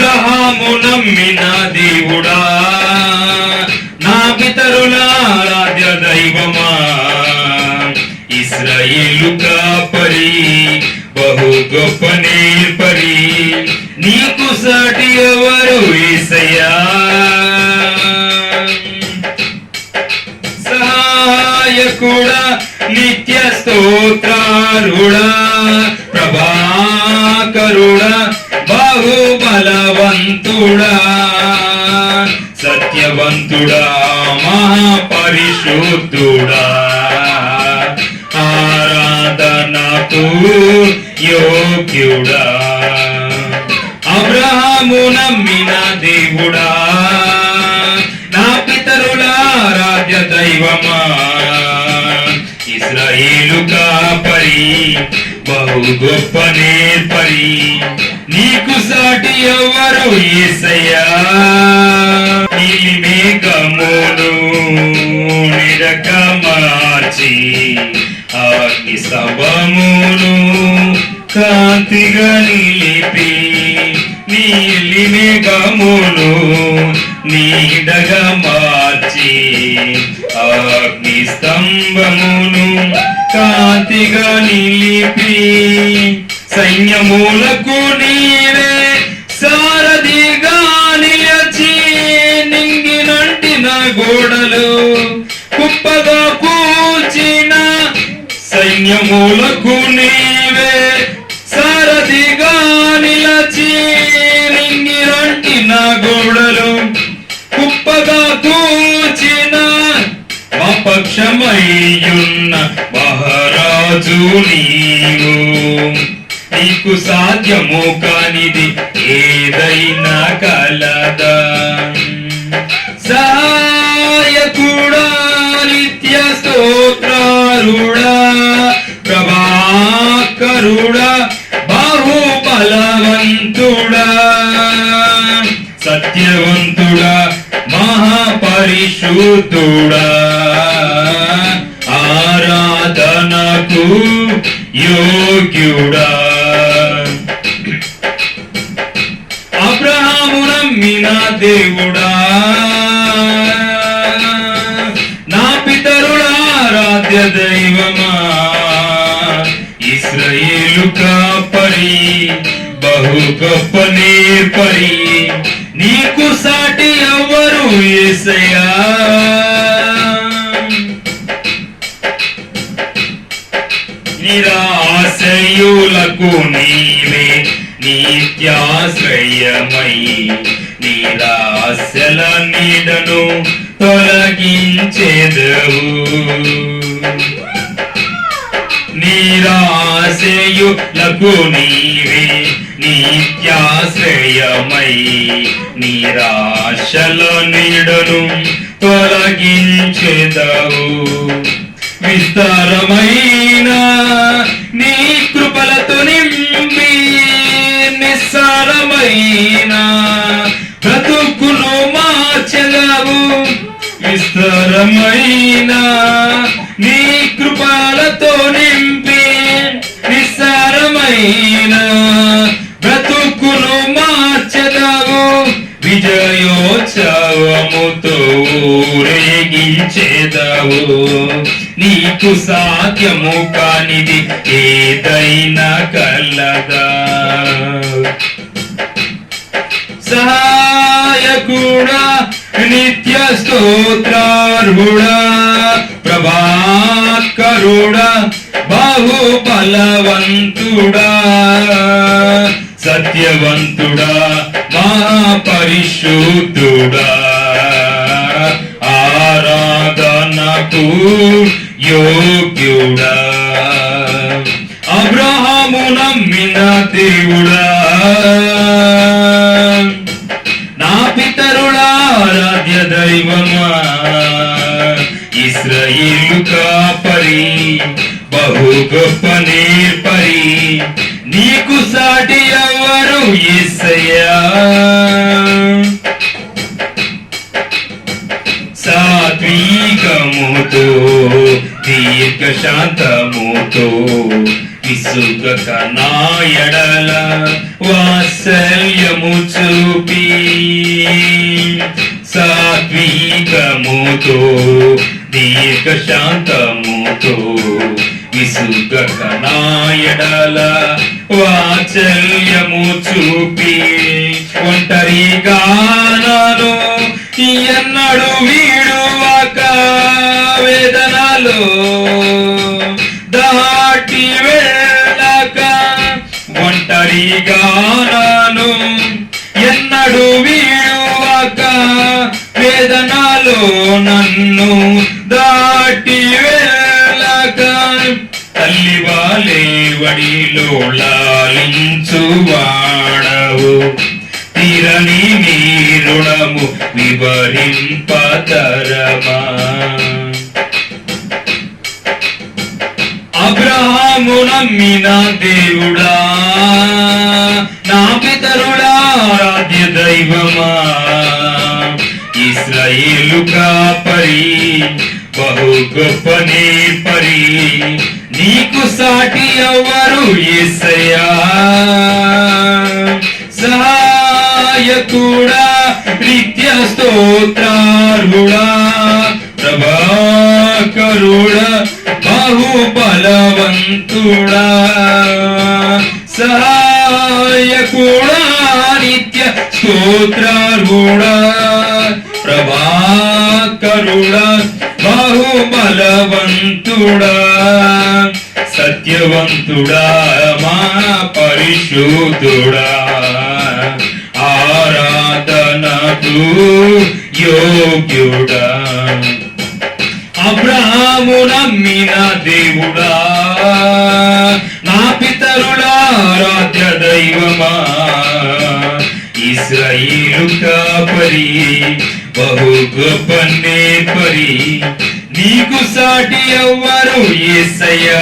అబ్రహాము నమ్మిన దేవుడా, నా పితరుల ఆరాధ్య దైవమా, ఇశ్రాయేలు కాపరి, బహు గొప్ప నేర్పరి, నీకు సాటి ఎవరు యేసయ్యా. సహాయకుడా, నిత్య స్తోత్రారుడా, ప్రభాకరుడా, బాహుబలవంతుడా, సత్యవంతుడా, మహాపరిశుద్ధుడా, ఆరాధనకు యోగ్యుడా. అబ్రహాము నమ్మిన దేవుడా, నా పితరుల ఆరాధ్య దైవమా, ఇశ్రాయేలు కాపరి, బహు గొప్ప నేర్పరి, నీకు సాటి ఎవరు యేసయ్యా. నీలి మేఘమును నిరక మార్చి, అగ్ని స్తంభమును కాంతిగా నిలిపి, నీలి మేఘమును నీడగా మార్చి, అగ్ని స్తంభమును కాంతిగా నిలిపి, సైన్యములకు నీవే సారథిగా నిలిచి, నింగినంటిన గోడలు కుప్పగా కూల్చిన, సైన్యములకు నీవే సారథిగా నిలిచి, నింగినంటిన గోడలు కుప్పగా కూల్చిన, మా పక్షమయ్యున్న మహారాజు నీవు, నీకు సాధ్యము కానిది ఏదైనా కలదా. సహాయకుడా, నిత్య స్తోత్రారుడా, ప్రభాకరుడా, బాహుబలవంతుడా, సత్యవంతుడా, మహాపరిశుద్ధుడా, ఆరాధనకు యోగ్యుడా. అబ్రహాము నమ్మిన దేవుడా, నా పితరుల ఆరాధ్య దైవమా, ఇశ్రాయేలు కాపరి, బహు గొప్ప నేర్పరి, నీకు సాటి ఎవరు యేసయ్యా. నిరాశయులకు నీవే నిత్యాశ్రయమై, నిరాశల నీడను తొలగించెదవు. నిరాశయులకు నీవే నిత్యాశ్రయమై, నిరాశల నీడను తొలగించెదవు. విస్తారమైన నీ కృపలతో నింపి, నిస్సారమైన బ్రతుకును మార్చెదవు. విస్తారమైన నీ కృపలతో నింపి, నిస్సారమైన బ్రతుకును మార్చెదవు. విజయోత్సవముతో ఊరేగించెదవు. నీకు సాధ్యము కానిది ఏదైనా కలదా. సహాయకుడా, నిత్య స్తోత్రార్హుడా, ప్రభాకరుడా, బాహుబలవంతుడా, సత్యవంతుడా, మహాపరిశుద్ధుడా, ఆరాధనకు యోగ్యుడా. అబ్రహాము నమ్మిన దేవుడా, నా పితరుల ఆరాధ్య దైవమా, ఇశ్రాయేలు కాపరి, బహు గొప్ప నేర్పరి, నీకు సాటి ఎవరు యేసయ్యా. సాత్వికముతో దీర్ఘ శాంతముతో విసుగక నా ఎడల వాత్సల్యము చూపి శాంతముతో దీర్ఘ శాంతముతో విసుగక నాయడల వాత్సల్యము చూపి ఒంటరిగానను ఎన్నడు వీడువక వేదనలో దాటి వెళ్ళక ఒంటరిగానను ఎన్నడు వీడువక వేదనలో నన్ను దాటి వెళ్ళక తల్లి వాలే వడిలో లాలించు వాడవు తీరని నీ రుణము వివరింపతరమా అబ్రహాము నమ్మిన దేవుడా నా పితరుడా ఆరాధ్య దైవమా ఇశ్రాయేలు కాపరి బహు గొప్ప నేర్పరి నీకు సాటి ఎవరు యేసయ్యా సహాయకుడా నిత్య స్తోత్రార్హుడా ప్రభాకరుడా బహుబలవంతుడా సహాయకుడా నిత్య స్తోత్రార్హుడా ప్రభాకరుడా బహుబలవంతుడా సత్యవంతుడా మా పరిశుద్ధుడా ఆరాధనకు యోగ్యుడా అబ్రహాము నమ్మిన దేవుడా నా పితరుడా ఆరాధ్య దైవమా ఇశ్రాయేలు కాపరి బహు గొప్ప నేర్పరి నీకు సాటి ఎవ్వరు యేసయ్యా